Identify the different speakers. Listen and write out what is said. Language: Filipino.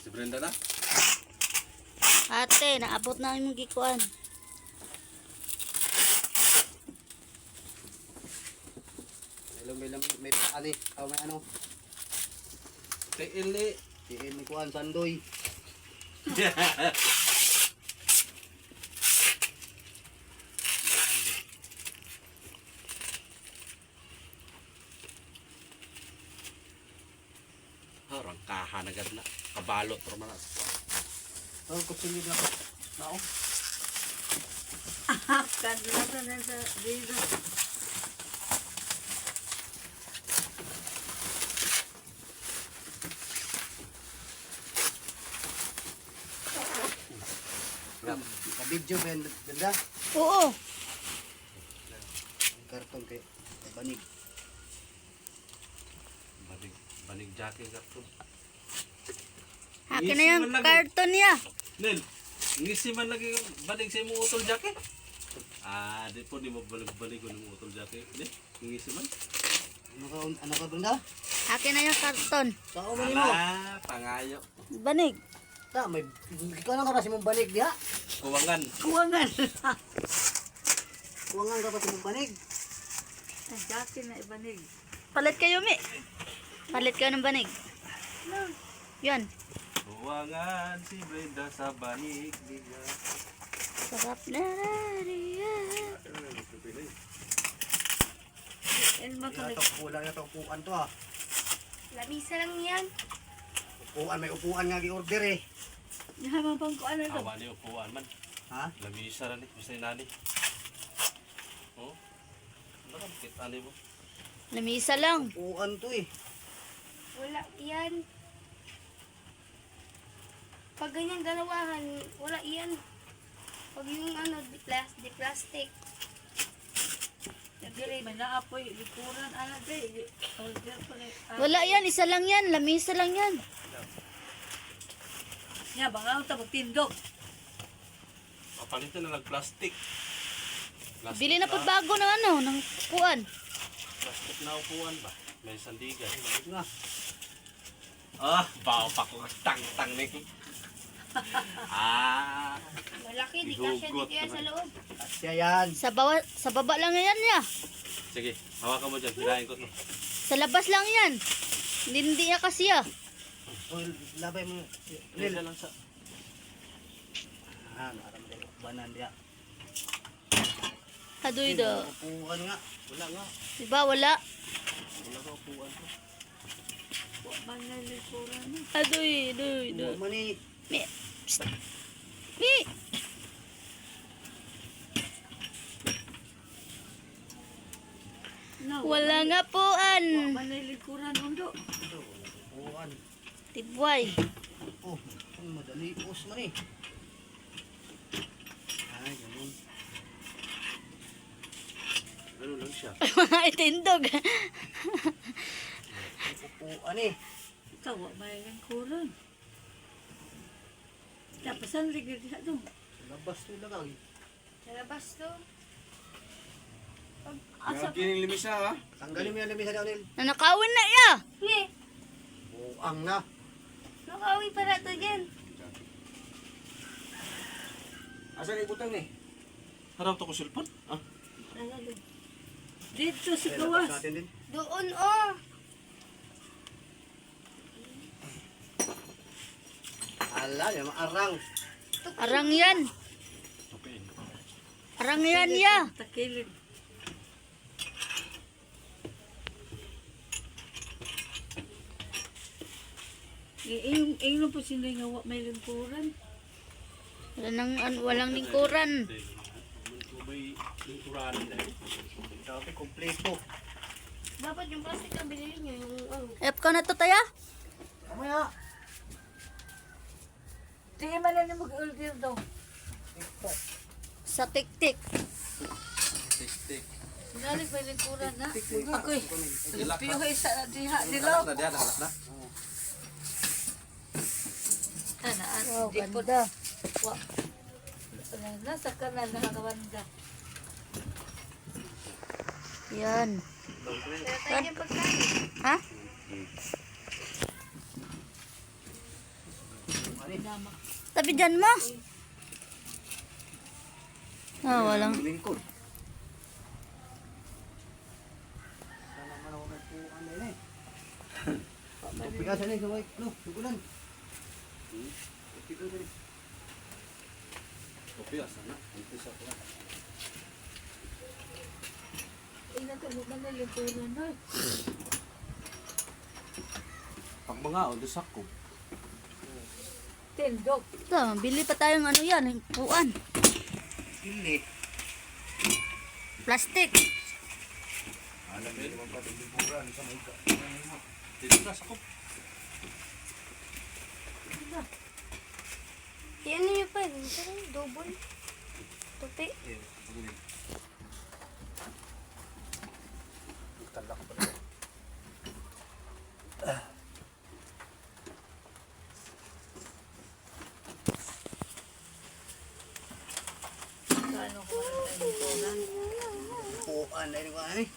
Speaker 1: Si Brenda na?
Speaker 2: Ate, naabot na yung gikuan.
Speaker 3: May paani. O may ano.
Speaker 1: Tiil ni.
Speaker 3: Tiil ni kuan sandoy.
Speaker 1: Orang kahan agad na. Kabalot pero man.
Speaker 3: Oh, kutsilyo na ko. Nao.
Speaker 2: Kadlato na sa dito.
Speaker 3: Ka-video ba yan, Brenda?
Speaker 2: Oo.
Speaker 3: Karton kay banig.
Speaker 1: Banig jacket karton.
Speaker 2: Akin na yung karton niya.
Speaker 1: Nel, ngisi man lagi banig sa imong utol jacket. Ah, di po di mo balik-balik ko ng utol jacket. Di, ngisi man.
Speaker 3: Ano ka, Brenda?
Speaker 2: Akin na yung karton.
Speaker 3: Tao man mo.
Speaker 1: Ala, pangayo.
Speaker 2: Banig.
Speaker 3: Ta, may ikaw lang ka kasi mong banig diha.
Speaker 1: Kuwangan.
Speaker 2: Kuwangan.
Speaker 3: Kuwangan ka kasi mong banig.
Speaker 2: Dati na ibanig. Palit kayo, Mi. Palit kayo ng banig. Yan.
Speaker 1: Kuwangan si Brenda sa banig niya.
Speaker 2: Sarap na rariya.
Speaker 3: Kulang na ito upuan to ha.
Speaker 4: Lamisa lang yan.
Speaker 3: Upuan, may upuan nga gi-order eh.
Speaker 2: Naman pang kuan na ito.
Speaker 1: Awa ni upuan man.
Speaker 3: Ha?
Speaker 1: Lamisa ra ni, bisa ni nani. Oh. Bakit kita ni mo?
Speaker 2: Lamisa lang.
Speaker 3: Upuan to eh.
Speaker 4: Wala yan. Pag ganyan galawahan, wala yan. Pag yung ano, di plastic.
Speaker 2: Nagdiri man na apoy likuran ana day. Wala yan, isa lang yan, lamisa lang yan. Ya, baka ta magtindog.
Speaker 1: Papalitan na lang plastic.
Speaker 2: Bili na pud bago ng ano, ng kuan.
Speaker 1: Plastic na upuan ba? May sandigan.
Speaker 3: Nga.
Speaker 1: Ah, bawa pa ko tang-tang ni. Ah,
Speaker 4: Malaki, di kasya dito yan sa loob.
Speaker 3: Siya yan.
Speaker 2: Sa baba lang yan ya.
Speaker 1: sige, hawakan mo dyan. Hilahin ko to.
Speaker 2: Sa labas lang yan. Hindi niya kasi ya.
Speaker 3: O, labay mo.
Speaker 1: Lila lang sa...
Speaker 3: Ah, naram din. Banan diya.
Speaker 2: Adoy do.
Speaker 3: Upuan nga.
Speaker 1: Wala nga.
Speaker 2: Diba wala?
Speaker 1: Wala ka upuan ko.
Speaker 2: Adoy, adoy, do.
Speaker 3: Mani.
Speaker 2: Mi. Psst. Mi. Wala nga poan.
Speaker 5: Manilikuran undo.
Speaker 3: Upuan.
Speaker 2: Tibway.
Speaker 3: Oh, ang madali. Us man eh. Ay, ganun.
Speaker 1: Ano lang siya?
Speaker 2: Mga itindog.
Speaker 3: Upuan eh.
Speaker 5: Ikaw, manilikuran. Tapos ang ligid siya doon.
Speaker 3: Labas to lagay.
Speaker 4: Sa labas to.
Speaker 5: Asa
Speaker 1: Kining limisa ha?
Speaker 3: Tanggalin mo yung lamisa daw nil.
Speaker 2: Nanakawin na ya.
Speaker 4: Eh,
Speaker 3: Buang na.
Speaker 4: nakawi para to dyan.
Speaker 3: Asan ibutang ni?
Speaker 1: Harap to ko silpon? Ah,
Speaker 5: dito sa
Speaker 3: Labas
Speaker 5: gawas.
Speaker 3: natin din.
Speaker 4: Doon, oh.
Speaker 3: Ala, yung arang.
Speaker 2: Arang yan.
Speaker 1: okay.
Speaker 2: Arang yan ya.
Speaker 5: Takilid. Ingin po sila nga may lingkuran.
Speaker 2: Walang lingkuran.
Speaker 1: Kung may lingkuran na eh.
Speaker 3: Dati kompleto.
Speaker 4: Dapat yung plastic na binili nyo, yung ano.
Speaker 2: Ep ka na to taya?
Speaker 3: Kamaya.
Speaker 5: Sige man lang mag-order daw.
Speaker 2: Sa tik-tik.
Speaker 1: Tik-tik.
Speaker 5: Galing may lingkuran na. Ako'y
Speaker 1: Ilak
Speaker 5: piyo
Speaker 1: na.
Speaker 5: isa na diha
Speaker 1: Ilak
Speaker 5: dilaw.
Speaker 1: na diyan, ilak na.
Speaker 5: Kana
Speaker 2: Wow,
Speaker 5: di po
Speaker 2: ganda.
Speaker 5: wa. Nasa kanan nakakawanda.
Speaker 2: Yan.
Speaker 4: Kaya tayo yung pagkain.
Speaker 2: Ha?
Speaker 5: Dama.
Speaker 2: Tabi dyan mo. Ah, walang.
Speaker 3: Lingkod. Sana man ako nagpuan din eh. Pigasan eh, sa white. Ano, sugulan. Pigasan eh.
Speaker 1: Kopi asana. Ito sa kuha.
Speaker 5: Natulog na yung pera na.
Speaker 1: Pag mga odusak ko.
Speaker 5: Tindog.
Speaker 2: Ito, bili pa tayong ano yan, puan.
Speaker 3: Hindi.
Speaker 2: Plastic.
Speaker 3: Alam mo naman pati liburan sa may
Speaker 1: Dito na sakop.
Speaker 4: Yan niyo pa. Double. Tupi.
Speaker 3: talak pa rin.
Speaker 5: Kano ko na tayo pera?
Speaker 3: Puan na rin ko eh.